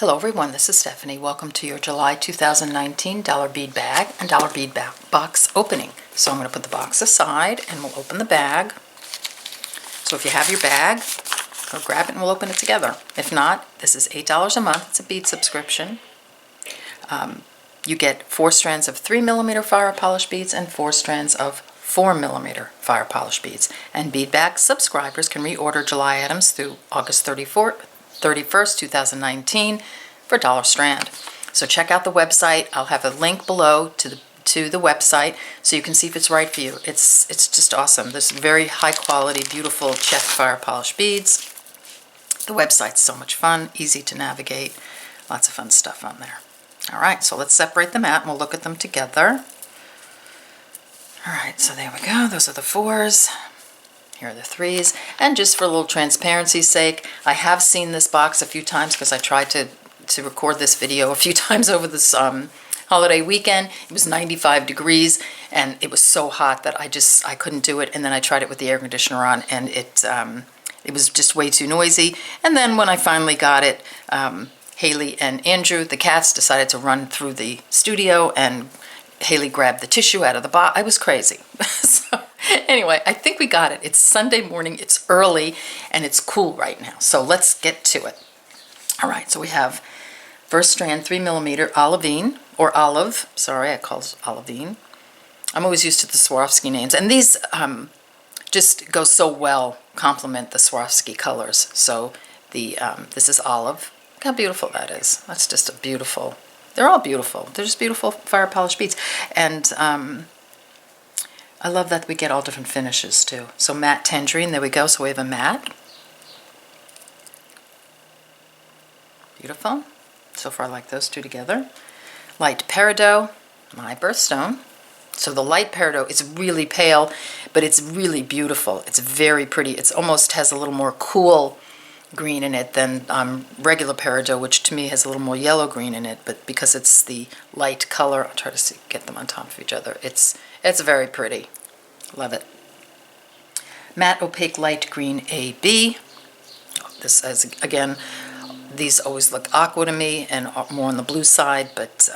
Hello everyone, this is Stephanie. Welcome to your July 2019 dollar bead bag and dollar bead box opening. So I'm going to put the box aside and we'll open the bag. So if you have your bag, go grab it and we'll open it together. If not, this is $8 a month. It's a bead subscription. You get 4 strands of 3mm fire polish beads and 4 strands of 4mm fire polish beads. And bead bag subscribers can reorder July items through August 31st, 2019 for $1 strand. So check out the website. I'll have a link below to the website so you can see if it's right for you. It's just awesome. There's very high quality, beautiful Czech fire polish beads. The website's so much fun, easy to navigate, lots of fun stuff on there. All right, so let's separate them out and we'll look at them together. All right, so there we go. Those are the 4s. Here are the 3s. And just for a little transparency's sake, I have seen this box a few times because I tried to record this video a few times over this holiday weekend. It was 95 degrees and it was so hot that I couldn't do it. And then I tried it with the air conditioner on and it was just way too noisy. And then when I finally got it, Haley and Andrew, the cats, decided to run through the studio and Haley grabbed the tissue out of the box. I was crazy. So anyway, I think we got it. It's Sunday morning, it's early, and it's cool right now. So let's get to it. All right, so we have first strand 3mm olivine, or olive. Sorry, I call it olivine. I'm always used to the Swarovski names. And these just go so well, complement the Swarovski colors. So this is olive. Look how beautiful that is. That's just a beautiful... They're all beautiful. They're just beautiful fire polish beads. And I love that we get all different finishes too. So matte tangerine, there we go. So we have a matte. Beautiful. So far I like those two together. Light peridot, my birthstone. So the light peridot is really pale, but it's really beautiful. It's very pretty. It almost has a little more cool green in it than regular peridot, which to me has a little more yellow green in it, but because it's the light color, I'll try to get them on top of each other. It's very pretty. Love it. Matte opaque light green AB. This is, again, these always look aqua to me and more on the blue side, but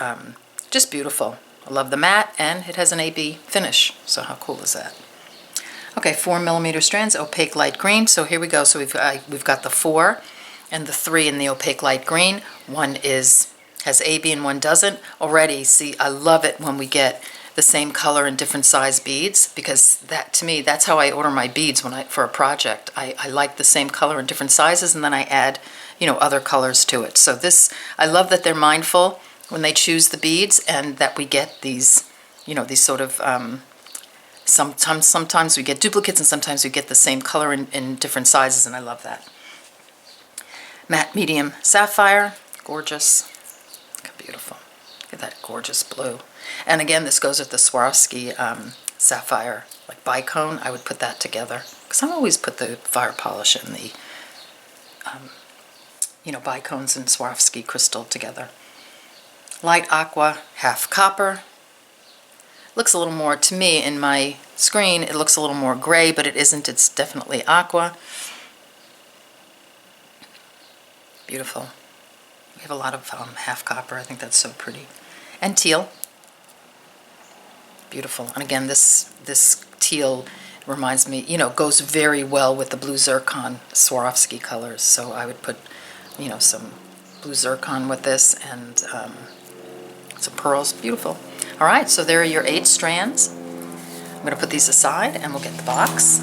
just beautiful. I love the matte and it has an AB finish, so how cool is that? Okay, 4mm strands, opaque light green. So here we go. So we've got the 4 and the 3 in the opaque light green. One has AB and one doesn't. Already, see, I love it when we get the same color and different size beads, because that, to me, that's how I order my beads for a project. I like the same color in different sizes, and then I add, other colors to it. So this, I love that they're mindful when they choose the beads, and that we get these, these sort of. Sometimes we get duplicates and sometimes we get the same color in different sizes, and I love that. Matte medium sapphire, gorgeous. Look how beautiful. Look at that gorgeous blue. And again, this goes with the Swarovski sapphire, like bicone. I would put that together because I always put the fire polish and the, bicones and Swarovski crystal together. Light aqua, half copper. Looks a little more, to me, in my screen, it looks a little more gray, but it isn't. It's definitely aqua. Beautiful. We have a lot of half copper. I think that's so pretty. And teal. Beautiful. And again, this teal reminds me, goes very well with the blue zircon Swarovski colors. So I would put, some blue zircon with this and some pearls. Beautiful. All right, so there are your 8 strands. I'm going to put these aside and we'll get the box.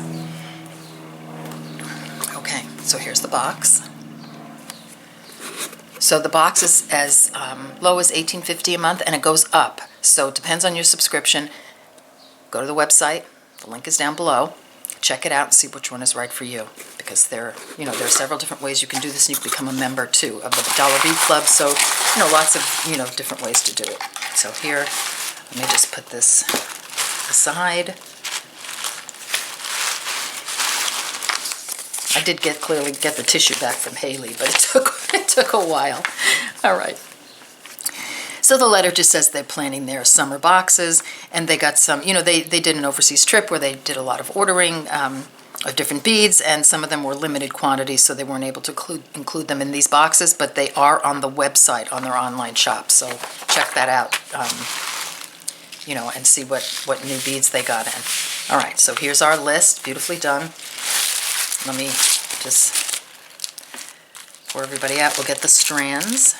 Okay, so here's the box. So the box is as low as $18.50 a month, and it goes up. So it depends on your subscription. Go to the website. The link is down below. Check it out and see which one is right for you, because there are several different ways you can do this, and you can become a member too of the Dollar Bead Club. So lots of different ways to do it. So here. Let me just put this aside. I did clearly get the tissue back from Haley, but it took a while. All right. So the letter just says they're planning their summer boxes, and they got some, they did an overseas trip where they did a lot of ordering, of different beads, and some of them were limited quantities, so they weren't able to include them in these boxes, but they are on the website, on their online shop, so check that out, you know, and see what new beads they got in. All right, so here's our list, beautifully done. Let me just pour everybody out. We'll get the strands.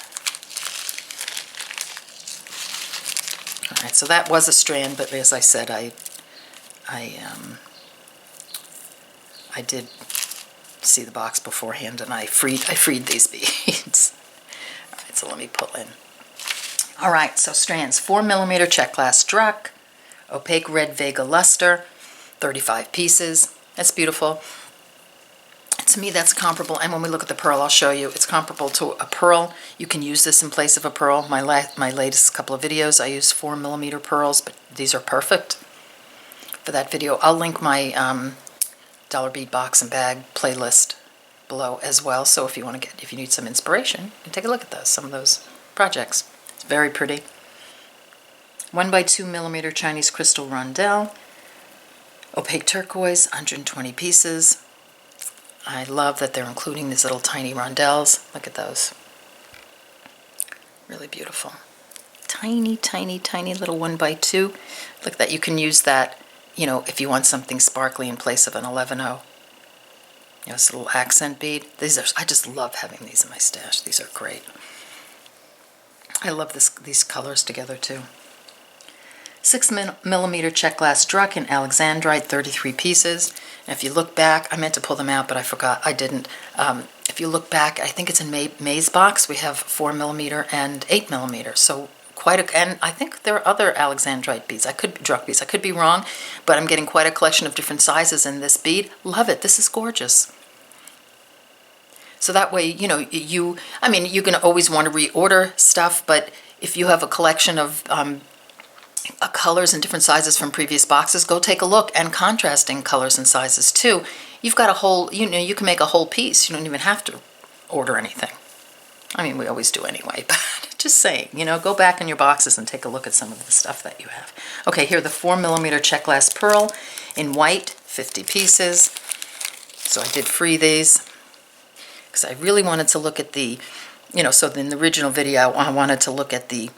All right, so that was a strand, but as I said, I did see the box beforehand, and I freed these beads. All right, so let me pull in. All right, so strands: 4mm Czech glass Druck, opaque red Vega luster, 35 pieces. That's beautiful. To me, that's comparable, and when we look at the pearl, I'll show you, it's comparable to a pearl. You can use this in place of a pearl. My latest couple of videos, I used 4mm pearls, but these are perfect for that video. I'll link my dollar bead box and bag playlist below as well, so if you want to if you need some inspiration, you can take a look at those, some of those projects. It's very pretty. 1x2mm Chinese crystal rondelle, opaque turquoise, 120 pieces. I love that they're including these little tiny rondelles. Look at those. Really beautiful. Tiny, tiny, tiny little 1x2. Look, that you can use that, you know, if you want something sparkly in place of an 11-0. You know, this little accent bead. These are, I just love having these in my stash. These are great. I love these colors together too. 6mm Czech glass Druck in Alexandrite, 33 pieces. And if you look back, I meant to pull them out, but I forgot. I didn't. If you look back, I think it's in May's box. We have 4mm and 8mm. So quite a, and I think there are other Alexandrite beads. Druck beads. I could be wrong, but I'm getting quite a collection of different sizes in this bead. Love it. This is gorgeous. So that way, you know, I mean, you're going to always want to reorder stuff, but if you have a collection of colors and different sizes from previous boxes, go take a look, and contrasting colors and sizes too. You've got a whole, you know, you can make a whole piece. You don't even have to order anything. I mean, we always do anyway, but just saying, you know, go back in your boxes and take a look at some of the stuff that you have. Okay, here, the 4mm Czech glass pearl in white, 50 pieces. So I did free these because I really wanted to look at the, you know, so in the original video, I wanted to look at the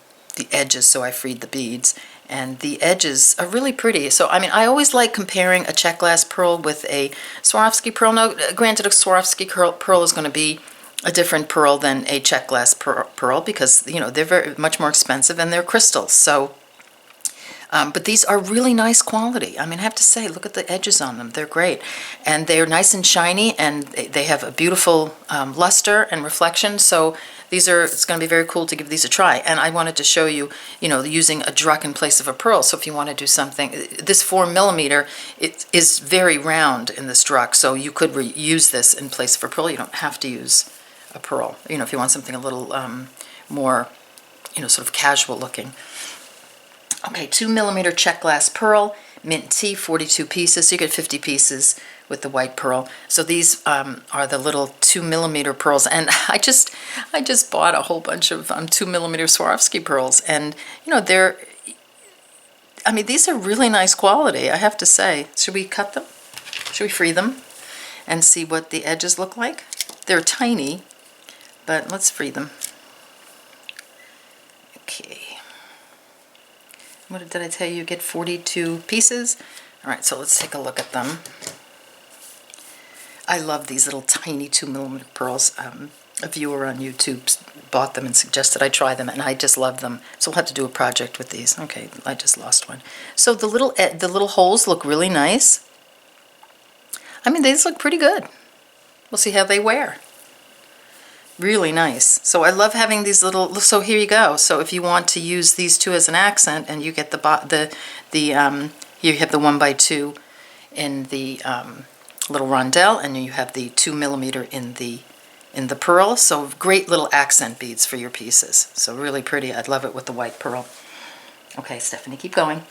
edges, so I freed the beads. And the edges are really pretty. So, I mean, I always like comparing a Czech glass pearl with a Swarovski pearl. Now, granted, a Swarovski pearl is going to be a different pearl than a Czech glass pearl because, you know, they're very much more expensive and they're crystals. So, but these are really nice quality. I mean, I have to say, look at the edges on them. They're great. And they're nice and shiny, and they have a beautiful luster and reflection. So these are, it's going to be very cool to give these a try. And I wanted to show you, you know, using a Druck in place of a pearl. So if you want to do something, this 4mm, it is very round in this Druck. So you could use this in place of a pearl. You don't have to use a pearl. You know, if you want something a little more, you know, sort of casual looking. Okay, 2mm Czech glass pearl, mint tea, 42 pieces. So you get 50 pieces with the white pearl. So these are the little 2mm pearls, and I just bought a whole bunch of 2mm Swarovski pearls, and you know, they're, I mean, these are really nice quality, I have to say. Should we cut them? Should we free them and see what the edges look like? They're tiny, but let's free them. Okay. What did I tell you? You get 42 pieces. All right, so let's take a look at them. I love these little tiny 2mm pearls. A viewer on YouTube bought them and suggested I try them, and I just love them. So we'll have to do a project with these. Okay, I just lost one. So the little holes look really nice. I mean, these look pretty good. We'll see how they wear. Really nice. So I love having these little, so here you go. So if you want to use these two as an accent, and you get here you have the 1x2 in the little rondelle, and you have the 2mm in the pearl. So great little accent beads for your pieces. So really pretty. I'd love it with the white pearl. Okay, Stephanie, keep going.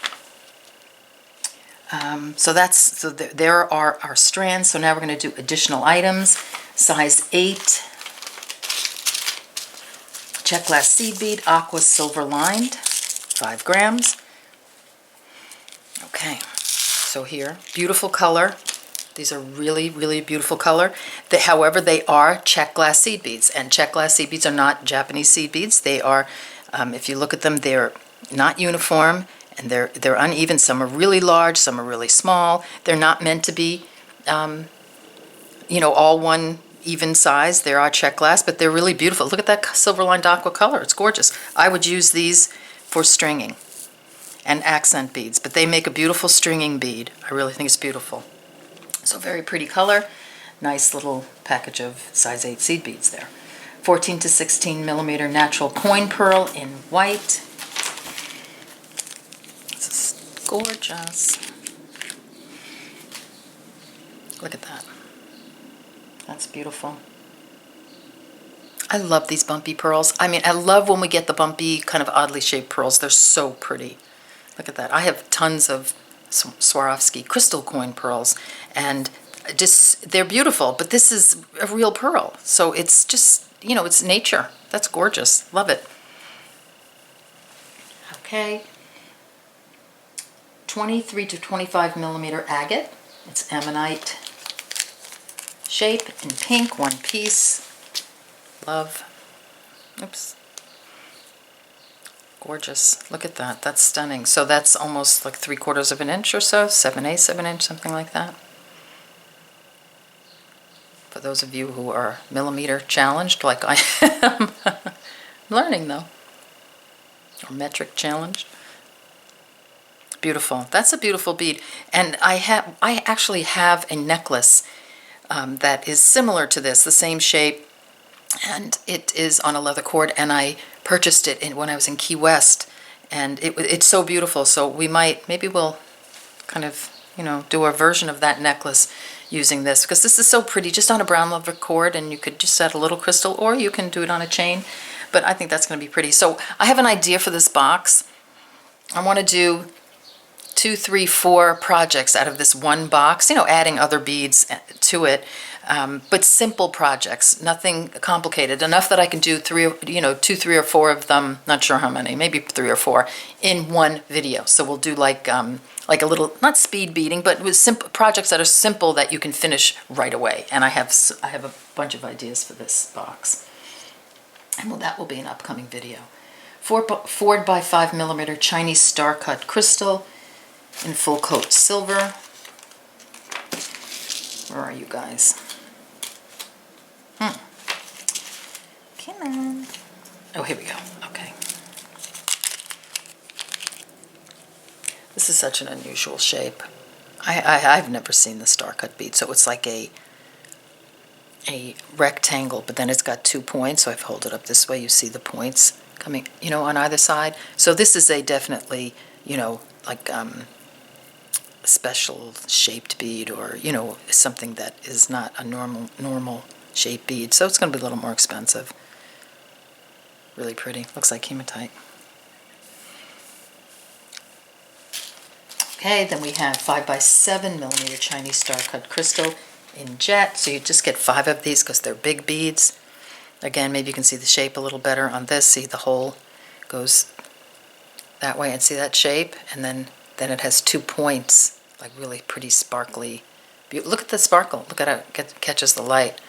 So there are our strands. So now we're going to do additional items. Size 8. Czech glass seed bead, aqua silver lined, 5 grams. Okay, so here, beautiful color. These are really, really beautiful color. However, they are Czech glass seed beads, and Czech glass seed beads are not Japanese seed beads. They are, if you look at them, they're not uniform, and they're uneven. Some are really large, some are really small. They're not meant to be, all one even size. They are Czech glass, but they're really beautiful. Look at that silver-lined aqua color. It's gorgeous. I would use these for stringing and accent beads, but they make a beautiful stringing bead. I really think it's beautiful. So very pretty color. Nice little package of size 8 seed beads there. 14 to 16 millimeter natural coin pearl in white. This is gorgeous. Look at that. That's beautiful. I love these bumpy pearls. I mean, I love when we get the bumpy, kind of oddly shaped pearls. They're so pretty. Look at that. I have tons of Swarovski crystal coin pearls, and just, they're beautiful, but this is a real pearl. So it's just, it's nature. That's gorgeous. Love it. Okay. 23 to 25 millimeter agate. It's ammonite shape in pink, one piece. Love. Oops. Gorgeous. Look at that. That's stunning. So that's almost like 3/4 of an inch or so, 7/8 of an inch, something like that. For those of you who are millimeter challenged, like I am, I'm learning though, or metric challenged. Beautiful. That's a beautiful bead. And I actually have a necklace that is similar to this, the same shape, and it is on a leather cord, and I purchased it when I was in Key West, and it's so beautiful. So maybe we'll kind of, do a version of that necklace using this, because this is so pretty, just on a brown leather cord, and you could just add a little crystal, or you can do it on a chain, but I think that's going to be pretty. So I have an idea for this box. I want to do 2, 3, 4 projects out of this one box, adding other beads to it, but simple projects, nothing complicated, enough that I can do 2, 3, or 4 of them, not sure how many, maybe 3 or 4 in one video. So we'll do like a little, not speed beading, but with simple projects that are simple that you can finish right away. And I have a bunch of ideas for this box, and that will be an upcoming video. 4 by 5 millimeter Chinese star cut crystal in full coat silver. Where are you guys? Come on. Oh, here we go. Okay. This is such an unusual shape. I've never seen the star cut bead. So it's like a rectangle, but then it's got 2 points. So if I hold it up this way, you see the points coming, on either side. So this is a definitely, like special shaped bead, or something that is not a normal shaped bead, so it's going to be a little more expensive. Really pretty. Looks like hematite. Okay, then we have 5 by 7 millimeter Chinese star cut crystal in jet. So you just get 5 of these because they're big beads. Again, maybe you can see the shape a little better on this. See, the hole goes that way, and see that shape, and then it has 2 points, like really pretty sparkly. Look at the sparkle. Look at how it catches the light.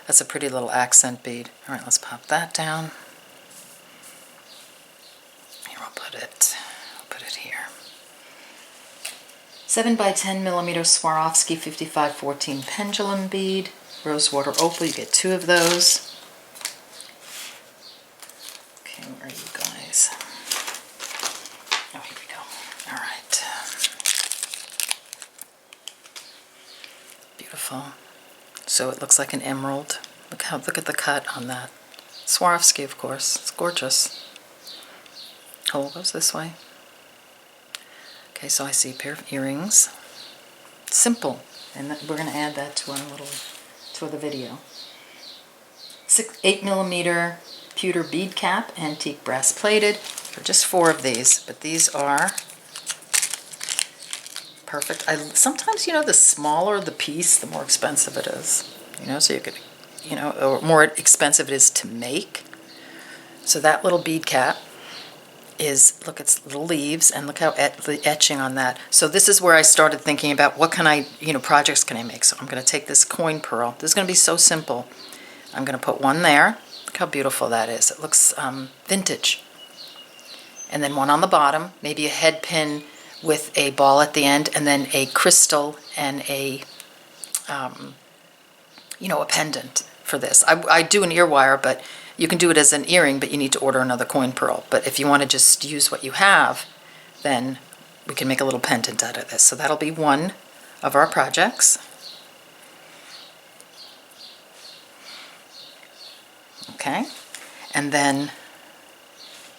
That's a pretty little accent bead. All right, let's pop that down. Here, I'll put it here. 7 by 10 millimeter Swarovski 5514 pendulum bead, rosewater opal. You get 2 of those. Okay, where are you guys? Oh, here we go. All right. Beautiful. So it looks like an emerald. Look at the cut on that. Swarovski, of course. It's gorgeous. Hole goes this way. Okay, so I see a pair of earrings. Simple, and we're going to add that to the video. 8 millimeter pewter bead cap, antique brass plated. For just 4 of these, but these are perfect. Sometimes, the smaller the piece, the more expensive it is. So you could, or more expensive it is to make. So that little bead cap is, look, it's little leaves, and look how the etching on that. So this is where I started thinking about what can I, projects can I make. So I'm going to take this coin pearl. This is going to be so simple. I'm going to put one there. Look how beautiful that is. It looks vintage. And then one on the bottom, maybe a head pin with a ball at the end, and then a crystal and a pendant for this. I do an ear wire, but you can do it as an earring, but you need to order another coin pearl. But if you want to just use what you have, then we can make a little pendant out of this. So that'll be one of our projects. Okay, and then,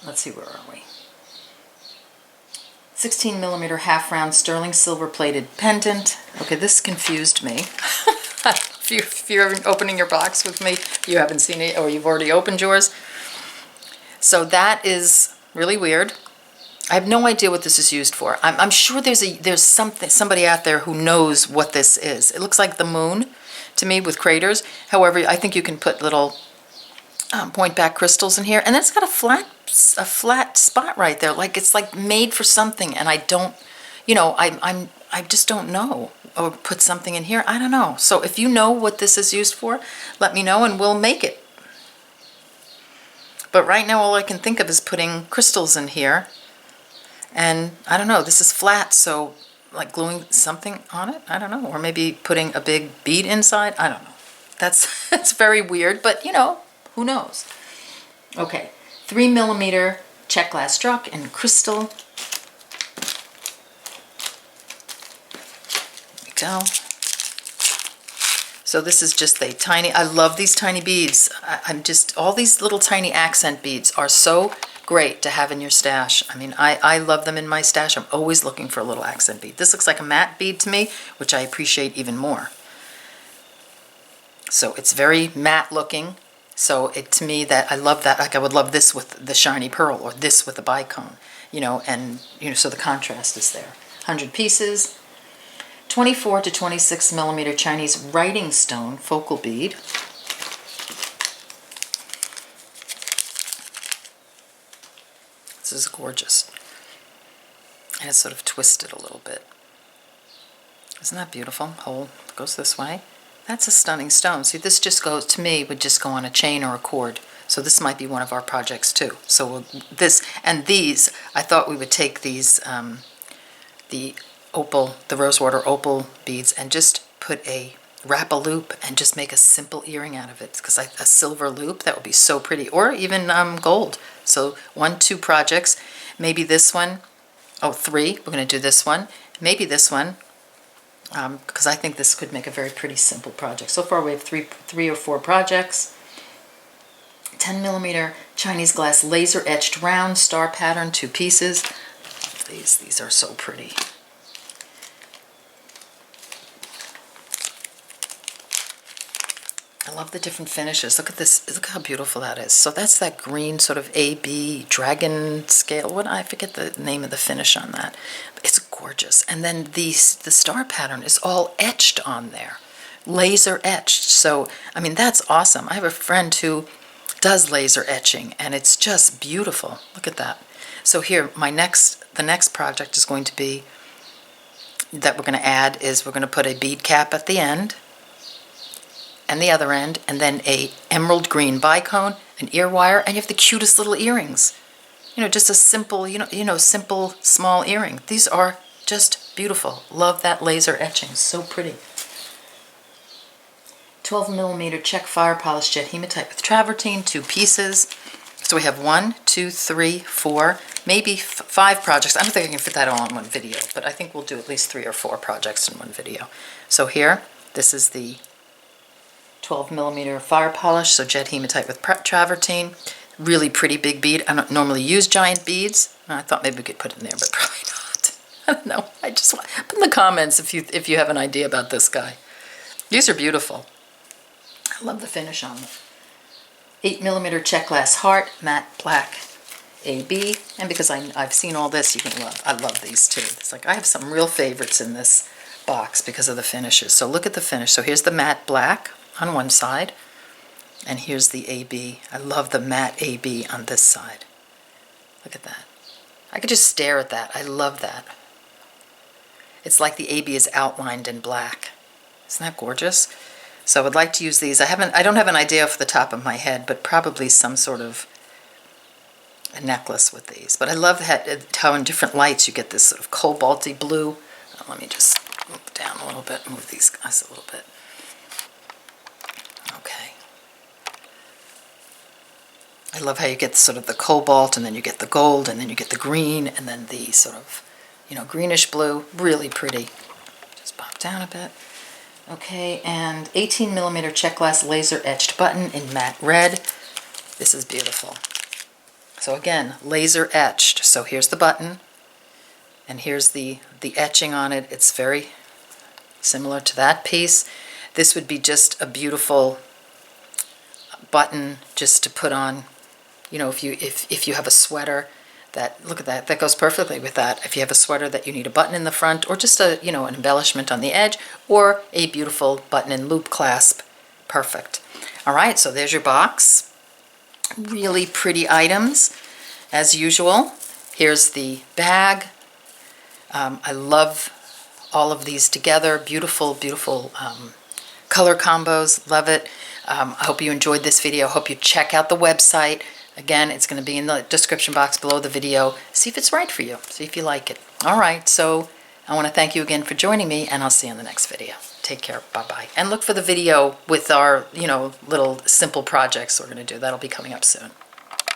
let's see, where are we? 16 millimeter half round sterling silver plated pendant. Okay, this confused me. If you're opening your box with me, you haven't seen it, or you've already opened yours. So that is really weird. I have no idea what this is used for. I'm sure there's somebody out there who knows what this is. It looks like the moon to me with craters. However, I think you can put little point back crystals in here, and then it's got a flat spot right there, like it's like made for something, and I don't, I just don't know. Or put something in here, I don't know. So if you know what this is used for, let me know and we'll make it. But right now all I can think of is putting crystals in here, and I don't know, this is flat, so like gluing something on it, I don't know, or maybe putting a big bead inside, I don't know. That's very weird, but who knows. Okay, 3 millimeter Czech glass struck and crystal. Go. So this is just a tiny, I love these tiny beads. All these little tiny accent beads are so great to have in your stash. I mean, I love them in my stash. I'm always looking for a little accent bead. This looks like a matte bead to me, which I appreciate even more. So it's very matte looking. So to me, that I love that. Like I would love this with the shiny pearl, or this with the bicone, so the contrast is there. 100 pieces. 24 to 26 millimeter Chinese writing stone focal bead. This is gorgeous. And it's sort of twisted a little bit. Isn't that beautiful? Hole goes this way. That's a stunning stone. See, this just goes, to me, would just go on a chain or a cord. So this might be one of our projects too. So these, I thought we would take these, the rosewater opal beads, and just wrap a loop and just make a simple earring out of it, because a silver loop, that would be so pretty, or even gold. So 2 projects, maybe this one, 3, we're going to do this one, maybe this one, because I think this could make a very pretty simple project. So far we have 3 or 4 projects. 10 millimeter Chinese glass laser etched round star pattern, 2 pieces. These are so pretty. I love the different finishes. Look at this. Look how beautiful that is. So that's that green sort of AB dragon scale. I forget the name of the finish on that. It's gorgeous. And then the star pattern is all etched on there. Laser etched. So, I mean, that's awesome. I have a friend who does laser etching, and it's just beautiful. Look at that. So here, the next project is going to be, that we're going to add, is we're going to put a bead cap at the end, and the other end, and then a emerald green bicone, an ear wire, and you have the cutest little earrings. Just a simple, simple small earring. These are just beautiful. Love that laser etching. So pretty. 12 millimeter Czech fire polished jet hematite with travertine, 2 pieces. So we have 1, 2, 3, 4, maybe 5 projects. I don't think I can fit that all in one video, but I think we'll do at least 3 or 4 projects in one video. So here, this is the 12 millimeter fire polish, so jet hematite with travertine. Really pretty big bead. I don't normally use giant beads. I thought maybe we could put it in there, but probably not. I don't know. I just want, put in the comments if you have an idea about this guy. These are beautiful. I love the finish on them. 8 millimeter Czech glass heart, matte black AB. And because I've seen all this, I love these too. It's like I have some real favorites in this box because of the finishes. So look at the finish. So here's the matte black on one side, and here's the AB. I love the matte AB on this side. Look at that. I could just stare at that. I love that. It's like the AB is outlined in black. Isn't that gorgeous? So I would like to use these. I don't have an idea off the top of my head, but probably some sort of a necklace with these. But I love how in different lights you get this sort of cobalty blue. Let me just move down a little bit, move these guys a little bit. Okay. I love how you get sort of the cobalt, and then you get the gold, and then you get the green, and then the sort of, greenish blue. Really pretty. Just pop down a bit. Okay, and 18 millimeter Czech glass laser etched button in matte red. This is beautiful. So again, laser etched. So here's the button, and here's the etching on it. It's very similar to that piece. This would be just a beautiful button just to put on, if you have a sweater. Look at that, that goes perfectly with that. If you have a sweater that you need a button in the front, or just an embellishment on the edge, or a beautiful button and loop clasp, perfect. All right, so there's your box. Really pretty items, as usual. Here's the bag. I love all of these together. Beautiful, beautiful color combos, love it. I hope you enjoyed this video. I hope you check out the website. Again, it's going to be in the description box below the video. See if it's right for you. See if you like it. All right, so I want to thank you again for joining me, and I'll see you in the next video. Take care. Bye-bye. And look for the video with our, little simple projects we're going to do. That'll be coming up soon.